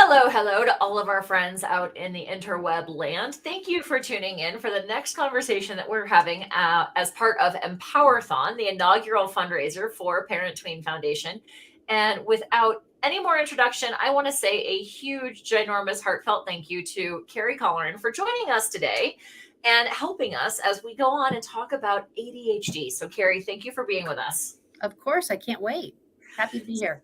Hello to all of our friends out in the interweb land. Thank you for tuning in for the next conversation that we're having as part of Empowerthon, the inaugural fundraiser for Parent Tween Foundation. And without any more introduction, I want to say a huge, ginormous, heartfelt thank you to Cary Colleran for joining us today and helping us as we go on and talk about ADHD. So, Cary, thank you for being with us. Of course, I can't wait. Happy to be here.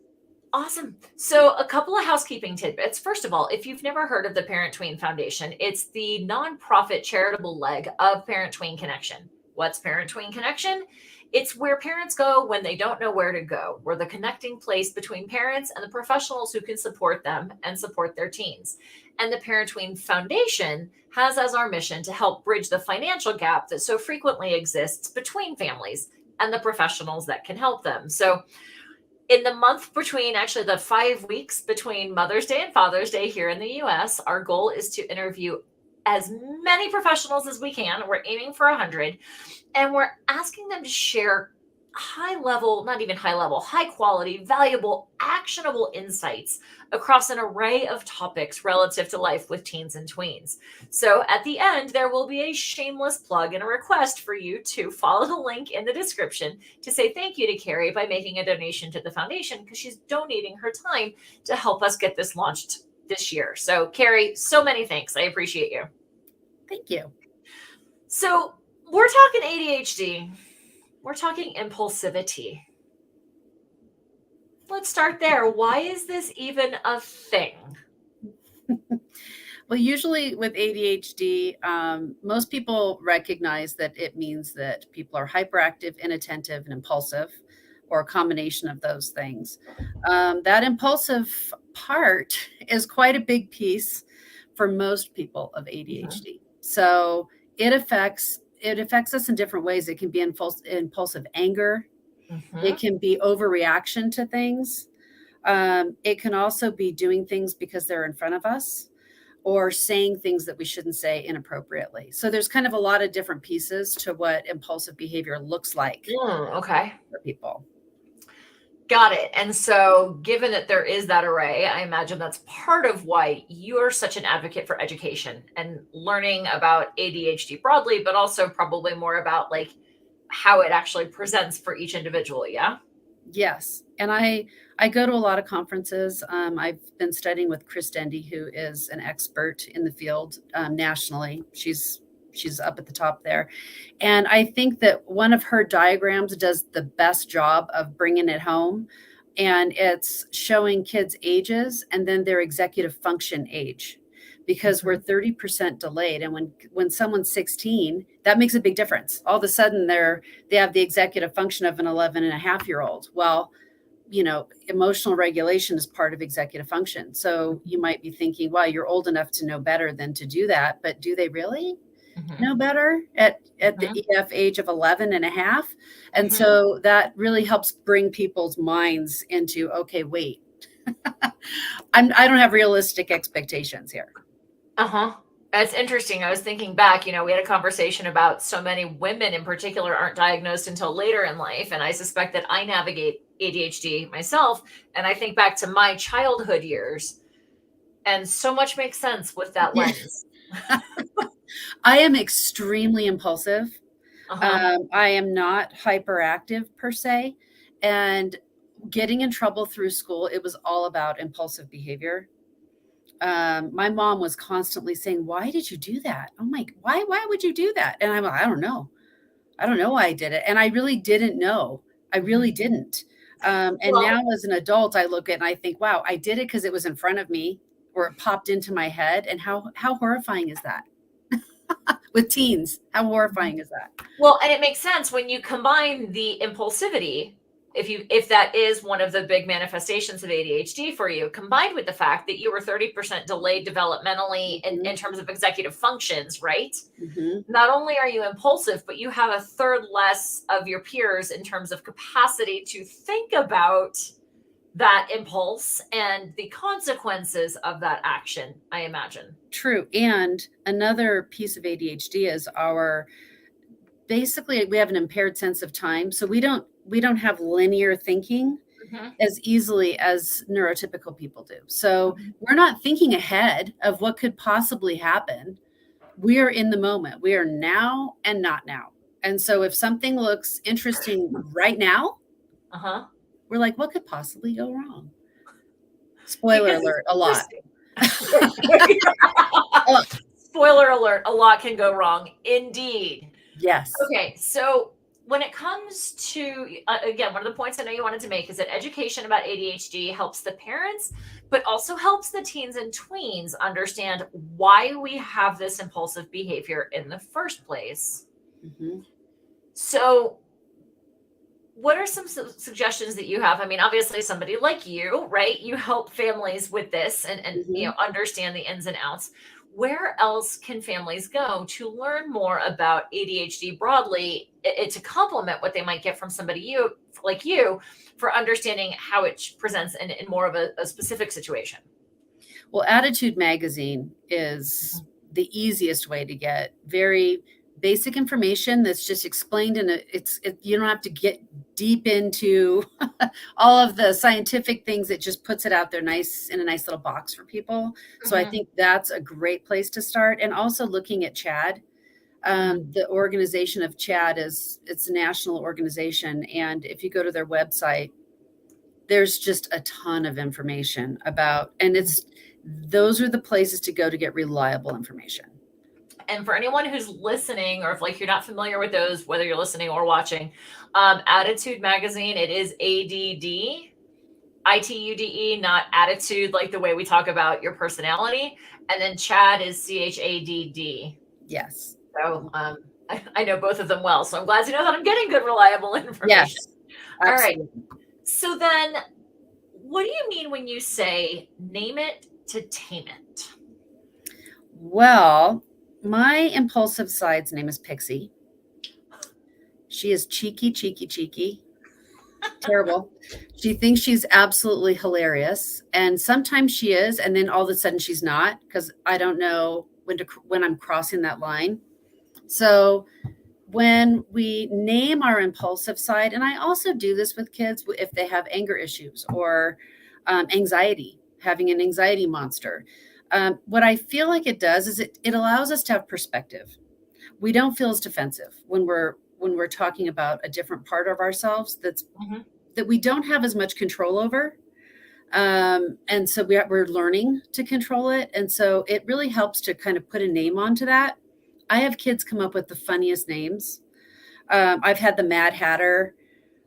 Awesome. So, a couple of housekeeping tidbits. First of all, if you've never heard of the Parent Tween Foundation, it's the nonprofit charitable leg of Parent Tween Connection. What's Parent Tween Connection? It's where parents go when they don't know where to go. We're the connecting place between parents and the professionals who can support them and support their teens. And the Parent Tween Foundation has as our mission to help bridge the financial gap that so frequently exists between families and the professionals that can help them. So, in the month between, actually the 5 weeks between Mother's Day and Father's Day here in the US, our goal is to interview as many professionals as we can. We're aiming for 100, and we're asking them to share high level, not even high level, high quality, valuable, actionable insights across an array of topics relative to life with teens and tweens. So at the end, there will be a shameless plug and a request for you to follow the link in the description to say thank you to Cary by making a donation to the foundation, because she's donating her time to help us get this launched this year. So Cary, so many thanks. I appreciate you. Thank you. So we're talking ADHD. We're talking impulsivity. Let's start there. Why is this even a thing? Well, usually with ADHD, most people recognize that it means that people are hyperactive, inattentive, and impulsive, or a combination of those things. That impulsive part is quite a big piece for most people of ADHD. So it affects us in different ways. It can be impulsive anger. It can be overreaction to things. It can also be doing things because they're in front of us, or saying things that we shouldn't say inappropriately. So there's kind of a lot of different pieces to what impulsive behavior looks like Okay. for people. Got it. And so, given that there is that array, I imagine that's part of why you're such an advocate for education and learning about ADHD broadly, but also probably more about like how it actually presents for each individual. Yeah. Yes. And I go to a lot of conferences. I've been studying with Chris Dendy, who is an expert in the field nationally. She's up at the top there. And I think that one of her diagrams does the best job of bringing it home. And it's showing kids' ages and then their executive function age, because we're 30% delayed. And when someone's 16, that makes a big difference. All of a sudden they have the executive function of an 11-and-a-half-year-old. Well, emotional regulation is part of executive function. So you might be thinking, well, you're old enough to know better than to do that. But do they really know better at the EF age of 11-and-a-half? And so that really helps bring people's minds into, okay, wait, I don't have realistic expectations here. That's interesting. I was thinking back, we had a conversation about so many women in particular aren't diagnosed until later in life. And I suspect that I navigate ADHD myself. And I think back to my childhood years, and so much makes sense with that lens. I am extremely impulsive. I am not hyperactive per se. And getting in trouble through school, it was all about impulsive behavior. My mom was constantly saying, why did you do that? I'm like, why would you do that? And I'm like, I don't know why I did it. And I really didn't know. I really didn't. Now as an adult, I look at it and I think, wow, I did it because it was in front of me, or it popped into my head. And how horrifying is that? With teens, how horrifying is that? Well, and it makes sense when you combine the impulsivity, if that is one of the big manifestations of ADHD for you, combined with the fact that you were 30% delayed developmentally in terms of executive functions, right? Not only are you impulsive, but you have a third less of your peers in terms of capacity to think about that impulse and the consequences of that action, I imagine. True. And another piece of ADHD is basically we have an impaired sense of time. So we don't have linear thinking. as easily as neurotypical people do. So Mhm. we're not thinking ahead of what could possibly happen. We are in the moment. We are now and not now. And so if something looks interesting right now, Uh-huh. we're like, what could possibly go wrong? Spoiler Because it's alert, a lot. interesting. A lot. Spoiler alert, a lot can go wrong. Indeed. Yes. Okay, so when it comes to, again, one of the points I know you wanted to make is that education about ADHD helps the parents, but also helps the teens and tweens understand why we have this impulsive behavior in the first place. Mhm. So, what are some suggestions that you have? I mean, obviously, somebody like you, right? You help families with this and Mhm. understand the ins and outs. Where else can families go to learn more about ADHD broadly, to complement what they might get from somebody like you for understanding how it presents in more of a specific situation? Well, Attitude Magazine is the easiest way to get very basic information that's just explained in you don't have to get deep into all of the scientific things. It just puts it out there nice in a nice little box for people. So I Mhm. think that's a great place to start. And also looking at CHAD. Mm. The organization of CHAD it's a national organization. And if you go to their website, there's just a ton of information about, and those are the places to go to get reliable information. And for anyone who's listening, or if like you're not familiar with those, whether you're listening or watching, Attitude Magazine, it is ADDITUDE, not attitude like the way we talk about your personality. And then Chad is CHADD. Yes. So I know both of them well. So I'm glad to know that I'm getting good, reliable information. Yes, All right. absolutely. So then, what do you mean when you say name it to tame it? Well, my impulsive side's name is Pixie. She is cheeky, cheeky, cheeky. Terrible. She thinks she's absolutely hilarious, and sometimes she is, and then all of a sudden she's not, because I don't know when I'm crossing that line. So when we name our impulsive side, and I also do this with kids if they have anger issues or anxiety, having an anxiety monster. What I feel like it does is it allows us to have perspective. We don't feel as defensive when we're talking about a different part of ourselves Mhm. that we don't have as much control over. And so we're learning to control it. And so it really helps to kind of put a name onto that. I have kids come up with the funniest names. I've had the Mad Hatter.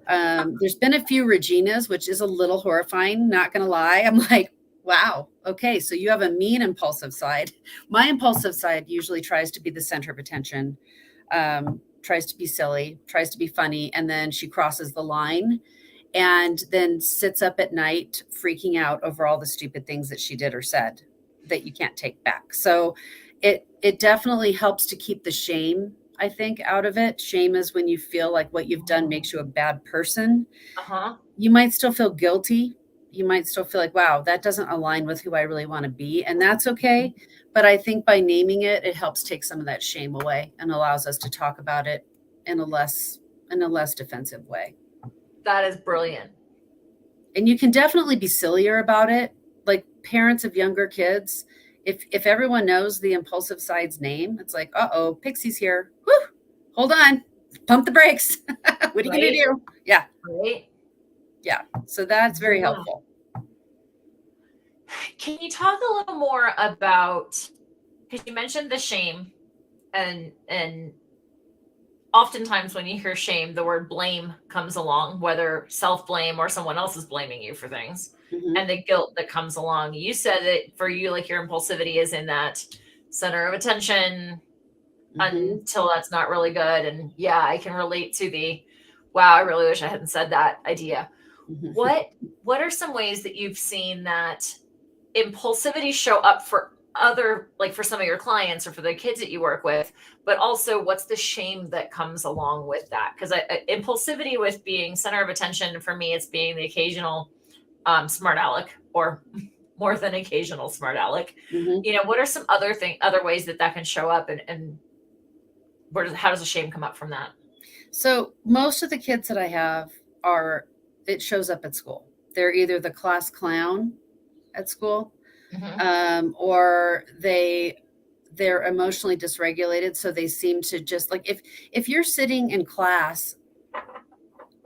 There's been a few Reginas, which is a little horrifying, not going to lie. I'm like, wow, okay, so you have a mean impulsive side. My impulsive side usually tries to be the center of attention, tries to be silly, tries to be funny, and then she crosses the line and then sits up at night freaking out over all the stupid things that she did or said that you can't take back. So it definitely helps to keep the shame, I think, out of it. Shame is when you feel like what you've done makes you a bad person. Uh-huh. You might still feel guilty. You might still feel like, wow, that doesn't align with who I really want to be. And that's okay. But I think by naming it, it helps take some of that shame away and allows us to talk about it in a less defensive way. That is brilliant. And you can definitely be sillier about it. Like parents of younger kids, if everyone knows the impulsive side's name, it's like, uh-oh, Pixie's here. Whew, hold on, pump the brakes. What are you gonna Right? do? Yeah, Right? yeah. So that's very Yeah. helpful. Can you talk a little more about, because you mentioned the shame, and oftentimes when you hear shame, the word blame comes along, whether self-blame or someone else is blaming you for things, Mhm, and the guilt that comes along. You said that for you, like your impulsivity is in that center of attention mhm, until that's not really good. And yeah, I can relate to the wow, I really wish I hadn't said that idea. mhm. What are some ways that you've seen that impulsivity show up for other, like for some of your clients or for the kids that you work with, but also what's the shame that comes along with that? Because impulsivity with being center of attention, for me it's being the occasional smart aleck, or more than occasional smart aleck. Mhm. What are some other ways that that can show up, and how does the shame come up from that? So most of the kids that I have it shows up at school. they're either the class clown at school, or they're emotionally dysregulated. So they seem to just like, if you're sitting in class,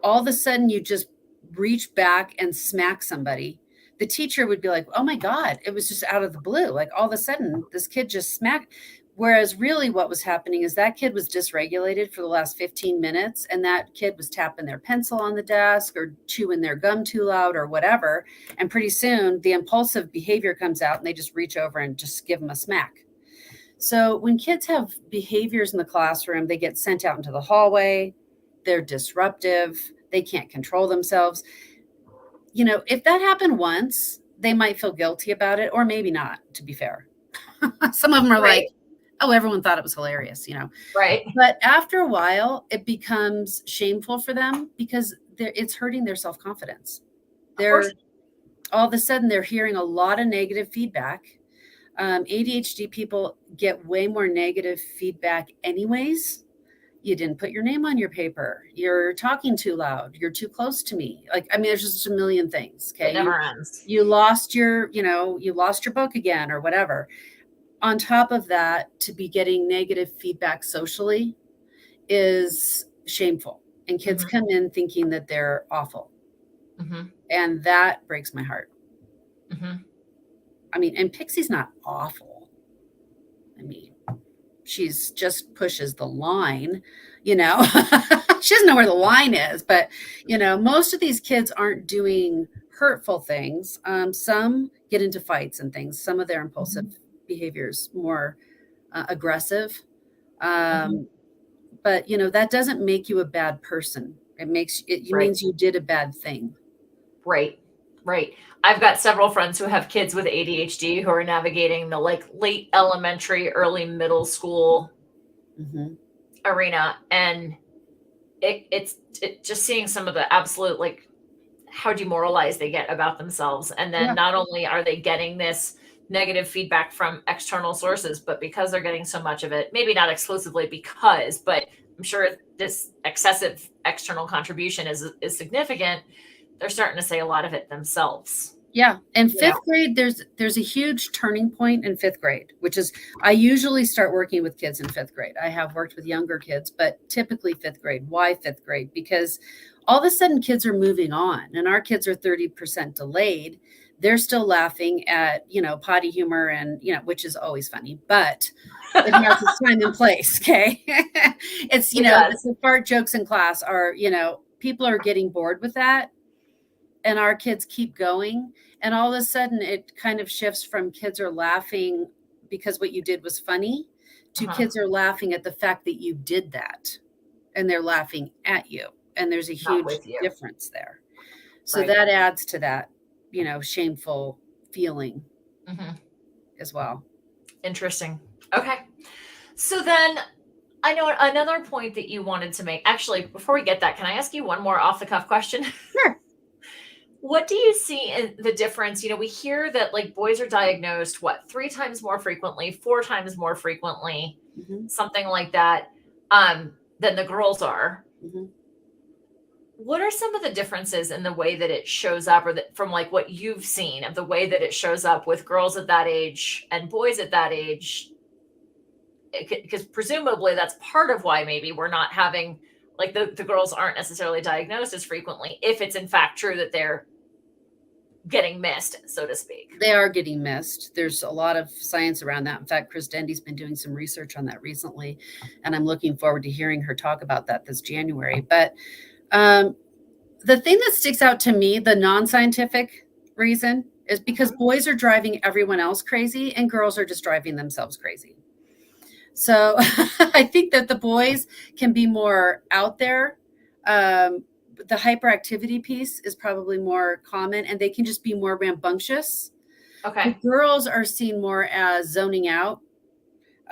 all of a sudden you just reach back and smack somebody, the teacher would be like, oh my God, it was just out of the blue. Like all of a sudden this kid just smacked. Whereas really what was happening is that kid was dysregulated for the last 15 minutes, and that kid was tapping their pencil on the desk or chewing their gum too loud or whatever. And pretty soon the impulsive behavior comes out and they just reach over and just give them a smack. So when kids have behaviors in the classroom, they get sent out into the hallway, they're disruptive, they can't control themselves. You know, if that happened once, they might feel guilty about it, or maybe not, to be fair. Some of them are like, oh, everyone thought it was hilarious, you know. Right. But after a while, it becomes shameful for them because it's hurting their self-confidence. They're all of a sudden they're hearing a lot of negative feedback. ADHD people get way more negative feedback anyways. You didn't put your name on your paper. You're talking too loud. You're too close to me. Like, I mean, there's just a million things. Okay. It never ends. You lost your book again or whatever. On top of that, to be getting negative feedback socially is shameful. And kids come in thinking that they're awful. And that breaks my heart. I mean, and Pixie's not awful. I mean, she's just pushes the line, you know. She doesn't know where the line is, but, you know, most of these kids aren't doing hurtful things. Some get into fights and things. Some of their impulsive behaviors more aggressive. But, you know, that doesn't make you a bad person. It means you did a bad thing. Right. I've got several friends who have kids with ADHD who are navigating the like late elementary, early middle school arena. And it's just seeing some of the absolute, like, how demoralized they get about themselves. And then not only are they getting this negative feedback from external sources, but because they're getting so much of it, maybe not exclusively because, but I'm sure this excessive external contribution is significant. They're starting to say a lot of it themselves. Yeah. And fifth grade, there's a huge turning point in fifth grade, which is, I usually start working with kids in fifth grade. I have worked with younger kids, but typically fifth grade. Why fifth grade? Because all of a sudden kids are moving on, and our kids are 30% delayed. They're still laughing at, you know, potty humor and, you know, which is always funny, but it has its time and place. Okay. It's, you know, the fart jokes in class are, you know, people are getting bored with that. And our kids keep going. And all of a sudden it kind of shifts from kids are laughing because what you did was funny to kids are laughing at the fact that you did that. And they're laughing at you. And there's a huge difference there. So that adds to that, you know, shameful feeling as well. Interesting. Okay. So then I know another point that you wanted to make. Actually, before we get that, can I ask you one more off the cuff question? Sure. What do you see in the difference? You know, we hear that like boys are diagnosed, 3 times more frequently, 4 times more frequently, something like that, than the girls are. What are some of the differences in the way that it shows up, or that from like what you've seen of the way that it shows up with girls at that age and boys at that age? Because presumably that's part of why maybe we're not having, like, the girls aren't necessarily diagnosed as frequently, if it's in fact true that they're getting missed, so to speak. They are getting missed. There's a lot of science around that. In fact, Chris Dendy's been doing some research on that recently, and I'm looking forward to hearing her talk about that this January. But the thing that sticks out to me, the non-scientific reason, is because boys are driving everyone else crazy and girls are just driving themselves crazy. So I think that the boys can be more out there. The hyperactivity piece is probably more common, and they can just be more rambunctious. Okay. The girls are seen more as zoning out,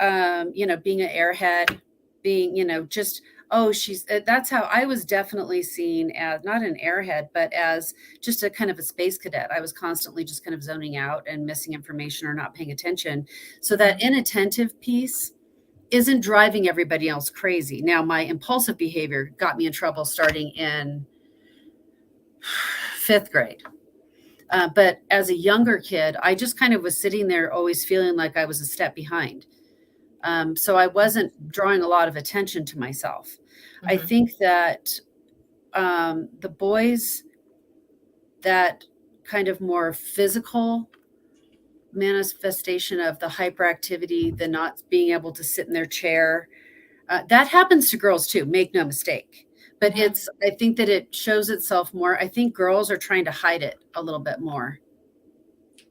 you know, being an airhead, being, you know, just, that's how I was definitely seen as, not an airhead, but as just a kind of a space cadet. I was constantly just kind of zoning out and missing information or not paying attention. So that inattentive piece isn't driving everybody else crazy. Now, my impulsive behavior got me in trouble starting in 5th grade. But as a younger kid, I just kind of was sitting there always feeling like I was a step behind. So I wasn't drawing a lot of attention to myself. I Mhm. think that the boys that kind of more physical manifestation of the hyperactivity, the not being able to sit in their chair, that happens to girls too, make no mistake. But Mhm. I think that it shows itself more. I think girls are trying to hide it a little bit more.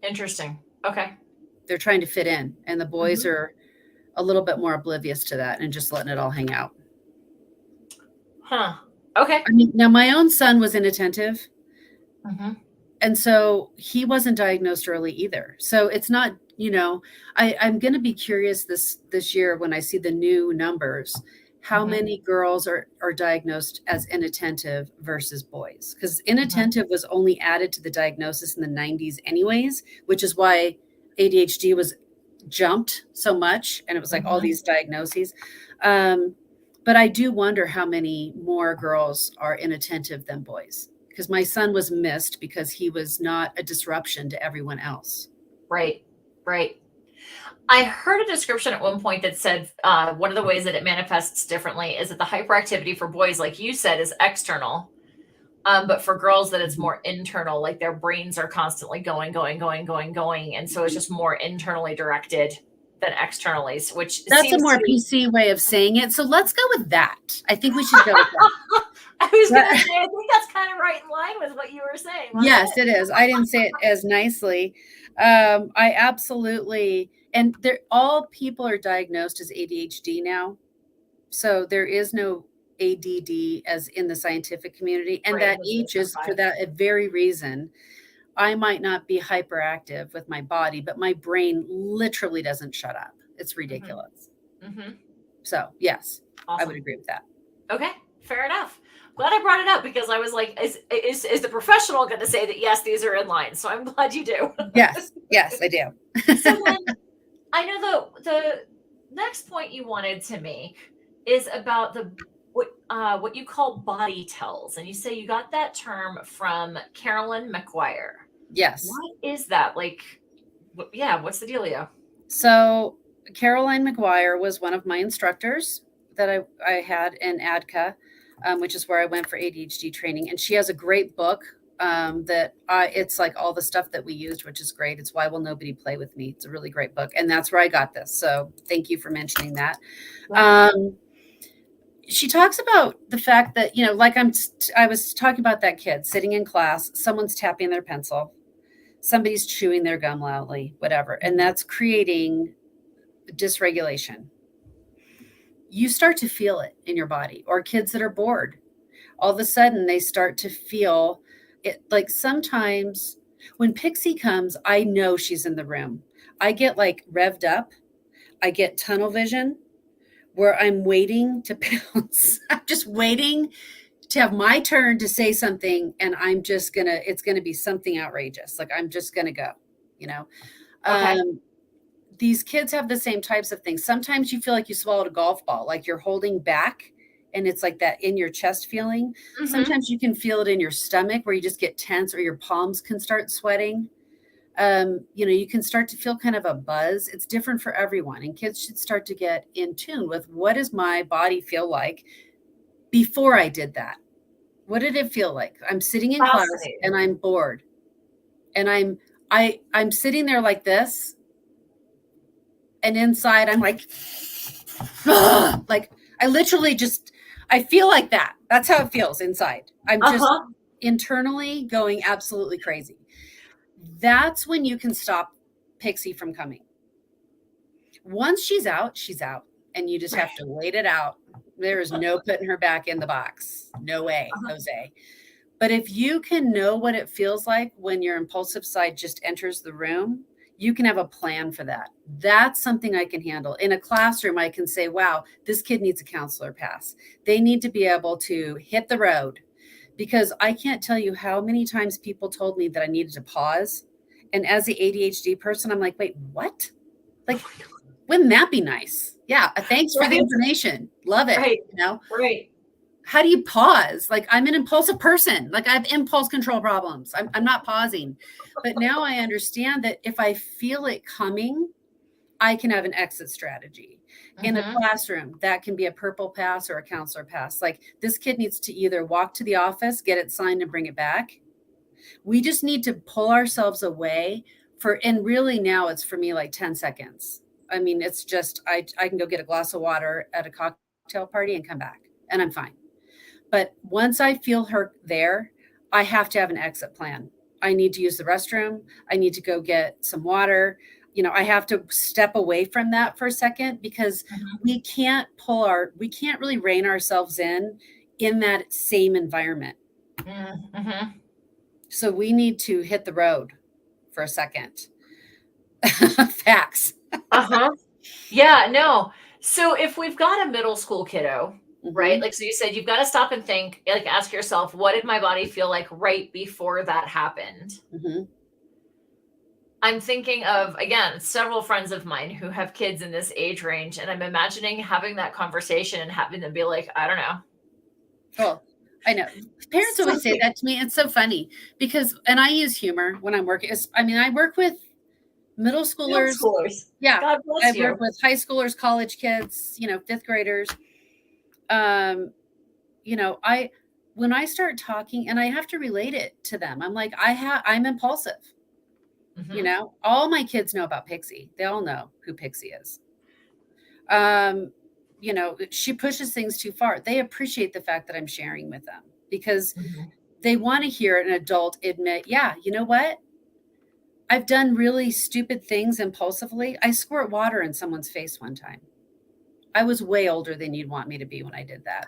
Interesting. Okay. They're trying to fit in, and the boys Mhm. are a little bit more oblivious to that and just letting it all hang out. Huh. Okay. I mean, now my own son was inattentive, Mhm. and so he wasn't diagnosed early either. So it's not, I'm going to be curious this year when I see the new numbers, how Mhm. many girls are diagnosed as inattentive versus boys, because Mhm. inattentive was only added to the diagnosis in the 90s anyways, which is why ADHD was jumped so much, and it was like all Mhm. these diagnoses. um, but I do wonder how many more girls are inattentive than boys, because my son was missed because he was not a disruption to everyone else. Right. Right. I heard a description at one point that said one of the ways that it manifests differently is that the hyperactivity for boys, like you said, is external. But for girls, that it's Mhm. more internal, like their brains are constantly going, going, going, going, going. And so it's just more internally directed than externally, which That's a seems to more be. PC way of saying it. So let's go with that. I think we should go with that. I was going to That- say, I think that's kind of right in line with what you were saying, wasn't yes, it is. I didn't say it as nicely. I absolutely, and they're all people are diagnosed as ADHD now. So there is no ADD as in the scientific community. it? And Right. that It was each is for DSM-5. that very reason. I might not be hyperactive with my body, but my brain literally doesn't shut up. It's Hmm. ridiculous. Hmm. So, yes, I would Awesome. agree with that. Okay. Fair enough. Glad I brought it up because I was like, is the professional going to say that, yes, these are in line? So I'm glad you do. Yes, yes, I do. So then I know the next point you wanted to make is about the what you call body tells, and you say you got that term from Carolyn McGuire. Yes. What is that? Like, yeah, what's the dealio? So, Caroline McGuire was one of my instructors that I had in ADCA, which is where I went for ADHD training. And she has a great book it's like all the stuff that we used, which is great. It's Why Will Nobody Play With Me? It's a really great book. And that's where I got this. So, thank you for mentioning that. Yeah. Um, she talks about the fact that, like I was talking about that kid sitting in class, someone's tapping their pencil, somebody's chewing their gum loudly, whatever. And Mhm. that's creating dysregulation. You start to feel it in your body. Or kids that are bored, all of a sudden they start to feel it. Like sometimes when Pixie comes, I know she's in the room. I get like revved up. I get tunnel vision where I'm waiting to pounce. I'm just waiting to have my turn to say something, and it's gonna be something outrageous. Like I'm just gonna go, you know. Okay. Um, these kids have the same types of things. Sometimes you feel like you swallowed a golf ball, like you're holding back, and it's like that in your chest feeling. Hmm. Sometimes you can feel it in your stomach where you just get tense or your palms can start sweating. You can start to feel kind of a buzz. It's different for everyone, and kids should start to get in tune with what does my body feel like before I did that. What did it feel like? I'm sitting in class and Fascinating. I'm bored, and I'm sitting there like this, and inside I'm like, like I literally just I feel like that. That's how it feels inside. I'm Uh just huh. internally going absolutely crazy. That's when you can stop Pixie from coming. Once she's out, and you just have Right. to wait it out. There is no putting her back in the box. No way, Uh-huh. Jose. But if you can know what it feels like when your impulsive side just enters the room, you can have a plan for that. That's something I can handle. In a classroom, I can say, wow, this kid needs a counselor pass. They need to be able to hit the road, because I can't tell you how many times people told me that I needed to pause. And as the ADHD person, I'm like, wait, what? Oh Like, my God. wouldn't that be nice? Yeah. Thanks for the Right. information. Love it. Right. You know? Right. how do you pause? Like, I'm an impulsive person. Like, I have impulse control problems. I'm not pausing. But now I understand that if I feel it coming, I can have an exit strategy. In a Mm-hmm. classroom, that can be a purple pass or a counselor pass. Like, this kid needs to either walk to the office, get it signed, and bring it back. We just need to pull ourselves away and really now it's for me like 10 seconds. I mean, it's just, I can go get a glass of water at a cocktail party and come back and I'm fine. But once I feel her there, I have to have an exit plan. I need to use the restroom. I need to go get some water. I have to step away from that for a second because Mm-hmm. we can't really rein ourselves in that same environment. Mm-hmm. So we need to hit the road for a second. Facts. Uh-huh. Yeah, no. So if we've got a middle school kiddo, right? Mhm. Like, so you said you've got to stop and think, like, ask yourself, what did my body feel like right before that happened? Mhm. I'm thinking of, again, several friends of mine who have kids in this age range, and I'm imagining having that conversation and having them be like, I don't know. Well, I know. Parents always say that to me. It's so funny because, and I use humor when I'm working. I work with middle Middle schoolers. schoolers. Yeah. God I bless work you. with high schoolers, college kids, fifth graders. When I start talking and I have to relate it to them, I'm like, I'm impulsive. Mm-hmm. All my kids know about Pixie. They all know who Pixie is. Um, she pushes things too far. They appreciate the fact that I'm sharing with them because Mm-hmm. they want to hear an adult admit, yeah, you know what? I've done really stupid things impulsively. I squirt water in someone's face one time. I was way older than you'd want me to be when I did that.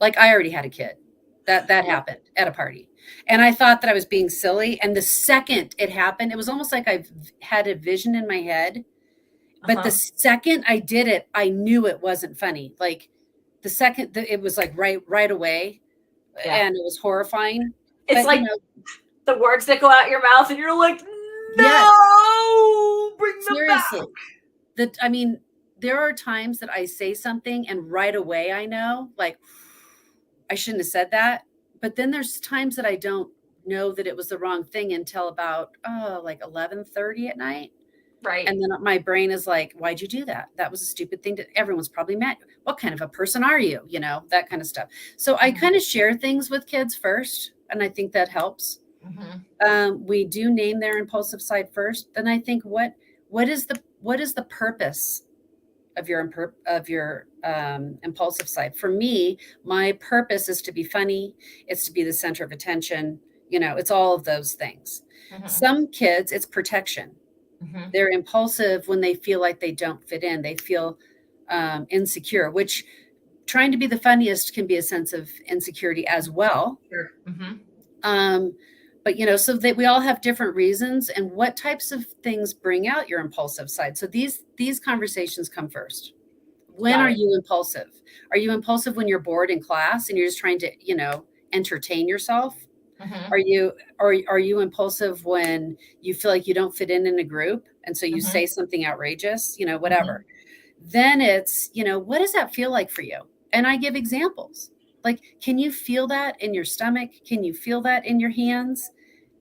Like, I already had a kid. That happened at a party. And I thought that I was being silly. And the second it happened, it was almost like I've had a vision in my head. But the Uh-huh. second I did it, I knew it wasn't funny. Like the second that it was like right away, Yeah. and it was horrifying. It's But like the words that go out your mouth, and you're like, yes, no, bring them back. seriously. There are times that I say something and right away I know, like, I shouldn't have said that. But then there's times that I don't know that it was the wrong thing until about like 11:30 at night. Right. And then my brain is like, why'd you do that? That was a stupid thing everyone's probably met. What kind of a person are you? That kind of stuff. So I Mm-hmm. kind of share things with kids first. And I think that helps. Mm-hmm. We do name their impulsive side first. Then I think, what is the purpose of your impulsive side? For me, my purpose is to be funny. It's to be the center of attention. It's all of those things. Mm-hmm. Some kids, it's protection. Mm-hmm. They're impulsive when they feel like they don't fit in. They feel insecure, which trying to be the funniest can be a sense of insecurity as well. Sure. Mm-hmm. So that we all have different reasons and what types of things bring out your impulsive side. So these conversations come first. When Got are it. you impulsive? Are you impulsive when you're bored in class and you're just trying to, entertain yourself? Mm-hmm. Are you impulsive when you feel like you don't fit in a group and so you Mm-hmm. say something outrageous, Mm-hmm. whatever. Then it's, what does that feel like for you? And I give examples. Like, can you feel that in your stomach? Can you feel that in your hands?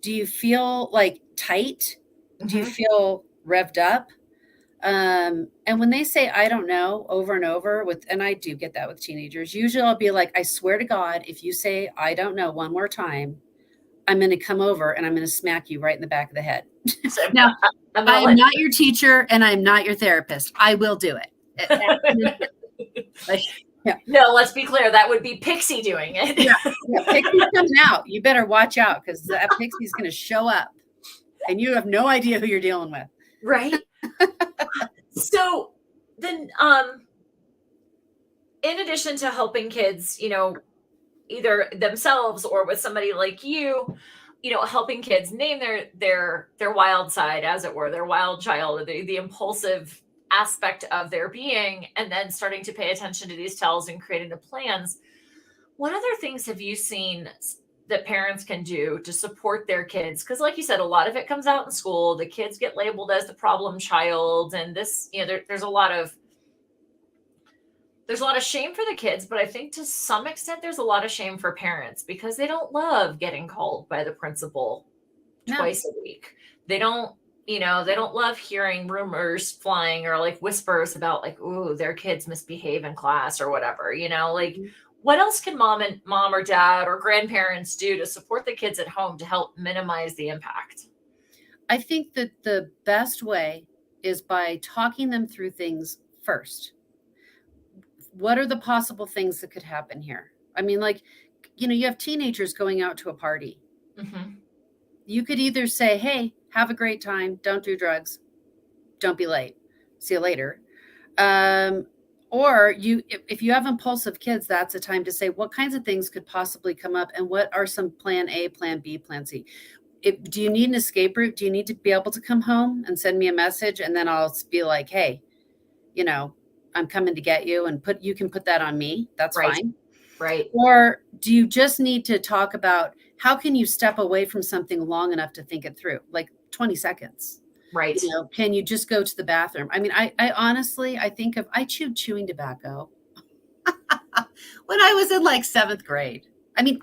Do you feel like tight? Do you Mm-hmm. feel revved up? And when they say, I don't know, over and over and I do get that with teenagers, usually I'll be like, I swear to God, if you say, I don't know one more time, I'm going to come over and I'm going to smack you right in the back of the head. So Now, I'm I gonna am let not your teacher and I'm not your therapist. I will do it. Like, yeah, No, let's be clear. That would be Pixie doing it. yeah, yeah. Pixie's coming out. You better watch out because that Pixie's going to show up and you have no idea who you're dealing with. Right. So then, in addition to helping kids, either themselves or with somebody like you, helping kids name their wild side, as it were, their wild child, or the impulsive aspect of their being, and then starting to pay attention to these tells and creating the plans. What other things have you seen that parents can do to support their kids? Because, like you said, a lot of it comes out in school. The kids get labeled as the problem child, and this, there's There's a lot of shame for the kids, but I think to some extent there's a lot of shame for parents because they don't love getting called by the principal No. twice a week. They don't, they don't love hearing rumors flying or like whispers about like, ooh, their kids misbehave in class or whatever, like Mhm. what else can mom or dad or grandparents do to support the kids at home to help minimize the impact? I think that the best way is by talking them through things first. What are the possible things that could happen here? I mean, like, you have teenagers going out to a party. Hmm. You could either say, hey, have a great time, don't do drugs, don't be late, see you later. Um, or if you have impulsive kids, that's a time to say what kinds of things could possibly come up and what are some plan A, plan B, plan C. Do you need an escape route? Do you need to be able to come home and send me a message? And then I'll be like, hey, you know, I'm coming to get you, and you can put that on me. That's Right. fine. Right. Or do you just need to talk about how can you step away from something long enough to think it through? Like 20 seconds. Right. Can you just go to the bathroom? I mean, I honestly, I chewed chewing tobacco when I was in like 7th grade. I mean,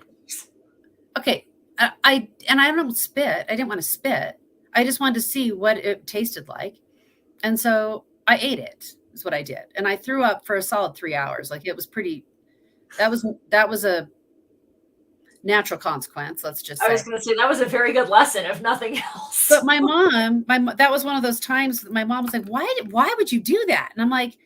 okay, I don't spit. I didn't want to spit. I just wanted to see what it tasted like. And so I ate it, is what I did. And I threw up for a solid 3 hours. Like it was pretty that was a natural consequence, let's just I was say. going to say that was a very good lesson, if nothing else. But that was one of those times that my mom was like, why would you do that? And I'm like,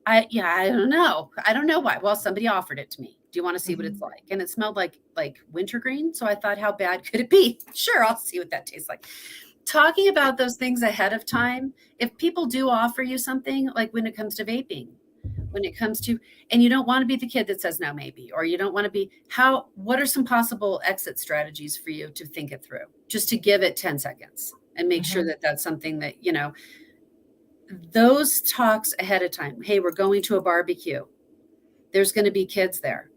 I don't know. I don't know why. Well, somebody offered it to me. Do you want to see what it's Mhm. like? And it smelled like wintergreen. So I thought, how bad could it be? Sure, I'll see what that tastes like. Talking about those things ahead of time, if people do offer you something, like when it comes to vaping, when it comes to, and you don't want to be the kid that says no, maybe, or you don't want to be, what are some possible exit strategies for you to think it through? Just to give it 10 seconds and make sure Mhm. that that's something that, those talks ahead of time. Hey, we're going to a barbecue. There's going to be kids there.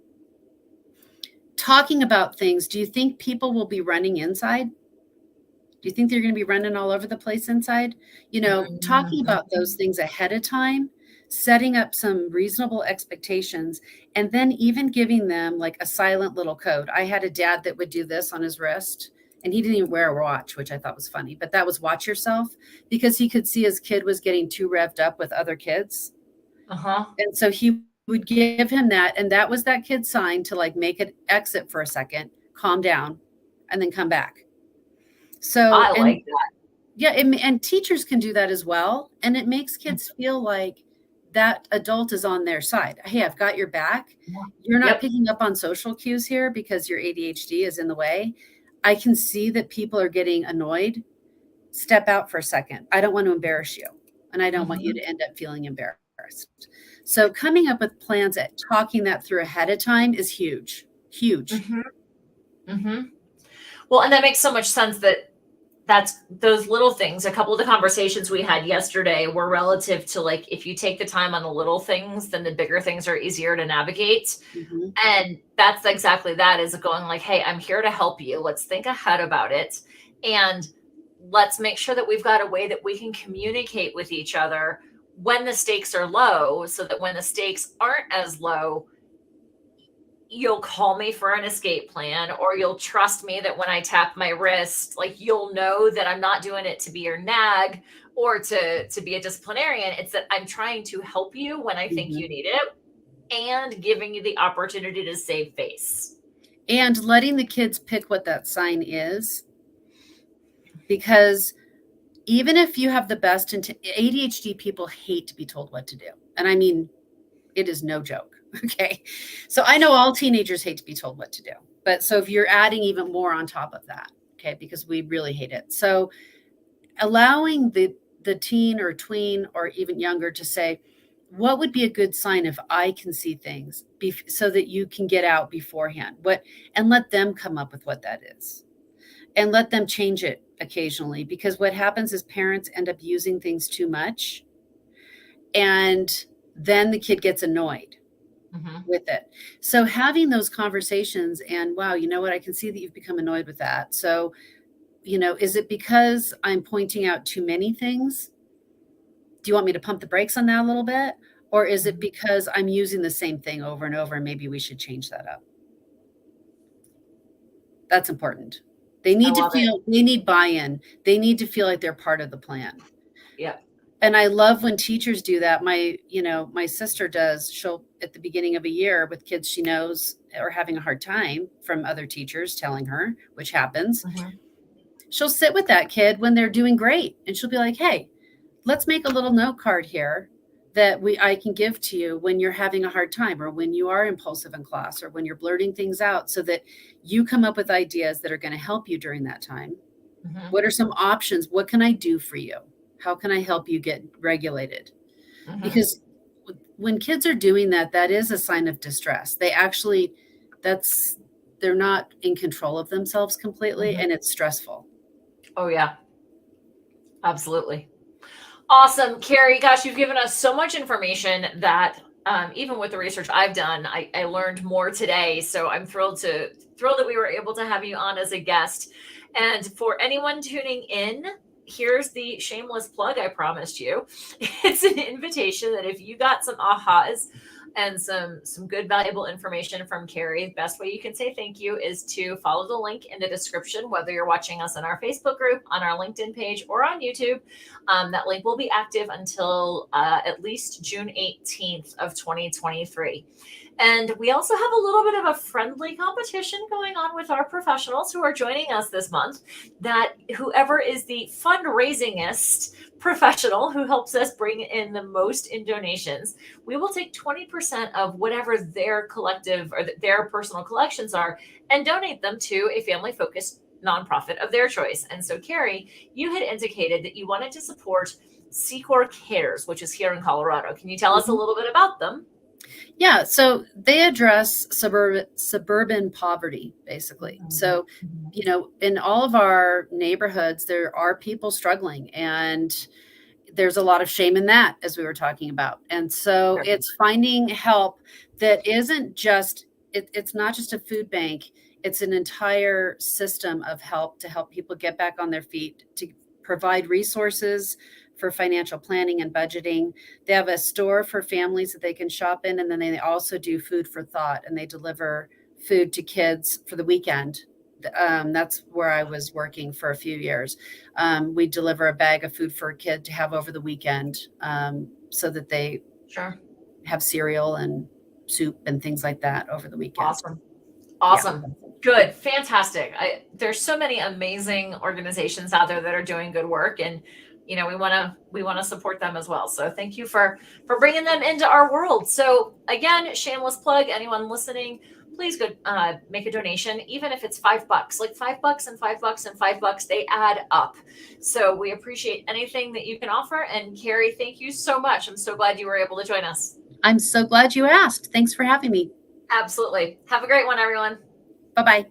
Talking about things. Do you think people will be running inside? Do you think they're going to be running all over the place inside? Talking about those Mhm. things ahead of time, setting up some reasonable expectations, and then even giving them like a silent little code. I had a dad that would do this on his wrist, and he didn't even wear a watch, which I thought was funny, but that was watch yourself, because he could see his kid was getting too revved up with other kids. Uh-huh. And so he would give him that. And that was that kid's sign to like make an exit for a second, calm down, and then come back. So, I and like that. yeah, and teachers can do that as well. And it makes kids feel like that adult is on their side. Hey, I've got your back. Yeah. You're not Yep. picking up on social cues here because your ADHD is in the way. I can see that people are getting annoyed. Step out for a second. I don't want to embarrass you. And I don't want you Mhm. to end up feeling embarrassed. So coming up with plans at talking that through ahead of time is huge. Huge. Mhm. Mhm. Well, and that makes so much sense that that's those little things. A couple of the conversations we had yesterday were relative to like if you take the time on the little things, then the bigger things are easier to navigate. Mm-hmm. And that's exactly that is going like, hey, I'm here to help you. Let's think ahead about it. And let's make sure that we've got a way that we can communicate with each other when the stakes are low so that when the stakes aren't as low, you'll call me for an escape plan or you'll trust me that when I tap my wrist, like you'll know that I'm not doing it to be your nag or to be a disciplinarian. It's that I'm trying to help you when I think you Mm-hmm. need it and giving you the opportunity to save face. And letting the kids pick what that sign is, because even if you have the best ADHD people hate to be told what to do. And I mean, it is no joke. Okay. So I know all teenagers hate to be told what to do. But so if you're adding even more on top of that, okay, because we really hate it. So allowing the teen or tween or even younger to say, what would be a good sign if I can see things so that you can get out beforehand? And let them come up with what that is and let them change it occasionally, because what happens is parents end up using things too much, and then the kid gets annoyed Mhm. with it. So having those conversations and, wow, you know what? I can see that you've become annoyed with that. So, is it because I'm pointing out too many things? Do you want me to pump the brakes on that a little bit? Or is it because I'm using the same thing over and over and maybe we should change that up? That's important. They need to feel, they need buy-in. They need to feel like they're part of the plan. Yeah. And I love when teachers do that. My sister does. She'll, at the beginning of a year with kids she knows are having a hard time from other teachers telling her, which happens. She'll sit with that kid when they're doing great. And she'll be like, hey, let's make a little note card here that I can give to you when you're having a hard time, or when you are impulsive in class, or when you're blurting things out, so that you come up with ideas that are going to help you during that time. What are some options? What can I do for you? How can I help you get regulated? Because when kids are doing that, that is a sign of distress. They actually, they're not in control of themselves completely, and it's stressful. Oh yeah, absolutely. Awesome. Cary, gosh, you've given us so much information that even with the research I've done, I learned more today. So I'm thrilled that we were able to have you on as a guest. And for anyone tuning in, here's the shameless plug I promised you. It's an invitation that if you got some ahas and some good valuable information from Cary, the best way you can say thank you is to follow the link in the description, whether you're watching us on our Facebook group, on our LinkedIn page, or on YouTube. That link will be active until at least June 18th of 2023. And we also have a little bit of a friendly competition going on with our professionals who are joining us this month, that whoever is the fundraisingest professional who helps us bring in the most in donations, we will take 20% of whatever their collective or their personal collections are and donate them to a family-focused nonprofit of their choice. And so, Cary, you had indicated that you wanted to support Cary Cares, which is here in Colorado. Can you tell us a little bit about them? Yeah, so they address suburban poverty, basically. So, in all of our neighborhoods, there are people struggling, and there's a lot of shame in that, as we were talking about. And so it's finding help that isn't just, it's not just a food bank. It's an entire system of help to help people get back on their feet, to provide resources for financial planning and budgeting. They have a store for families that they can shop in, and then they also do food for thought, and they deliver food to kids for the weekend. That's where I was working for a few years. We deliver a bag of food for a kid to have over the weekend, so that they have cereal and soup and things like that over the weekend. Awesome. Yeah. Good. Fantastic. There's so many amazing organizations out there that are doing good work, and we want to support them as well. So thank you for bringing them into our world. So again, shameless plug, anyone listening, please go make a donation, even if it's $5, like $5 and $5 and $5, they add up. So we appreciate anything that you can offer. And Cary, thank you so much. I'm so glad you were able to join us. I'm so glad you asked. Thanks for having me. Absolutely. Have a great one, everyone. Bye-bye.